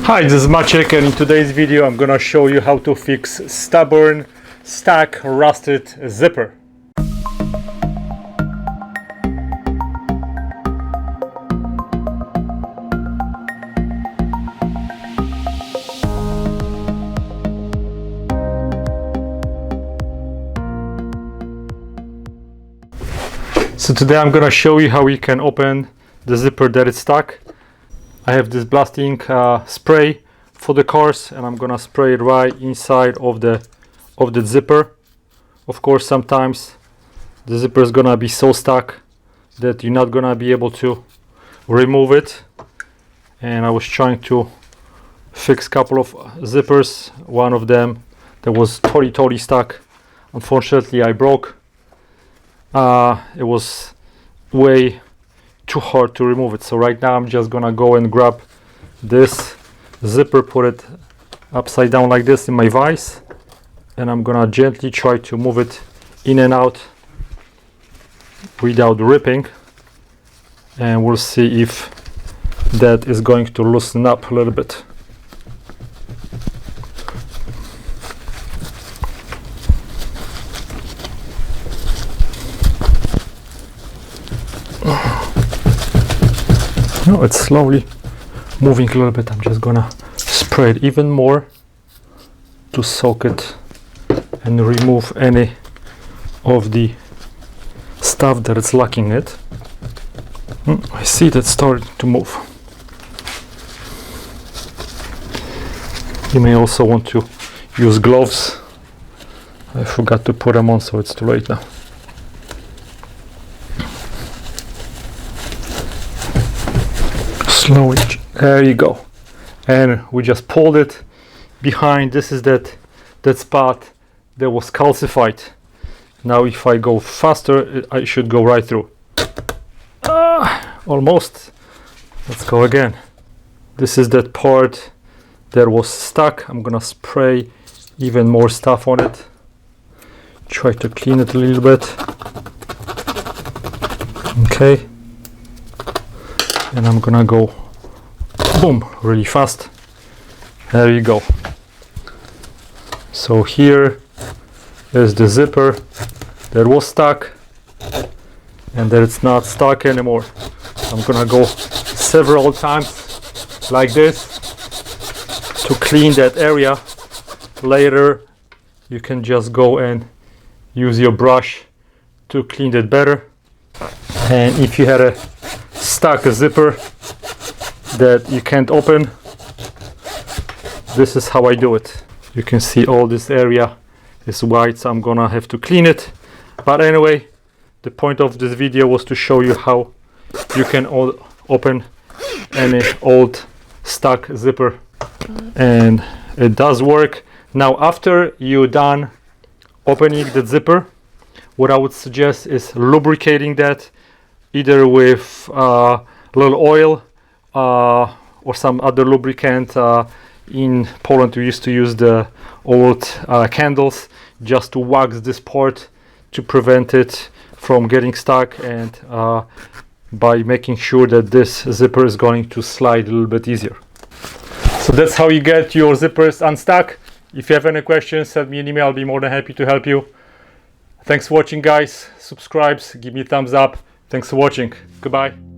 Hi, this is Maciej, and in today's video I'm gonna show you how to fix stubborn, stuck, rusted zipper. So today I'm gonna show you how you can open the zipper that is stuck. I have this blasting spray for the cars, and I'm gonna spray it right inside of the zipper. Of course, sometimes the zipper is gonna be so stuck that you're not gonna be able to remove it. And I was trying to fix a couple of zippers. One of them that was totally stuck. Unfortunately, I broke. It was way too hard to remove it, so right now I'm just gonna go and grab this zipper, put it upside down like this in my vise, and I'm gonna gently try to move it in and out without ripping, and we'll see if that is going to loosen up a little bit. No, it's slowly moving a little bit. I'm just gonna spray it even more to soak it and remove any of the stuff that is lacking it. I see that starting to move. You may also want to use gloves. I forgot to put them on, so it's too late now. Slowly, there you go, and we just pulled it behind. This is that spot that was calcified. Now if I go faster, I should go right through. Almost. Let's go again. This is that part that was stuck. I'm gonna spray even more stuff on it, try to clean it a little bit. Okay, and I'm gonna go boom really fast. There you go. So here is the zipper that was stuck and that it's not stuck anymore. I'm gonna go several times like this to clean that area. Later you can just go and use your brush to clean it better. And if you had a stuck zipper that you can't open, this is how I do it. You can see all this area is white, so I'm gonna have to clean it. But anyway, the point of this video was to show you how you can open any old stuck zipper, and it does work. Now after you're done opening the zipper, what I would suggest is lubricating that either with a little oil or some other lubricant. In Poland we used to use the old candles just to wax this part to prevent it from getting stuck, and by making sure that this zipper is going to slide a little bit easier. So that's how you get your zippers unstuck. If you have any questions, send me an email. I'll be more than happy to help you. Thanks for watching, guys. Subscribe, give me a thumbs up. Thanks for watching. Goodbye.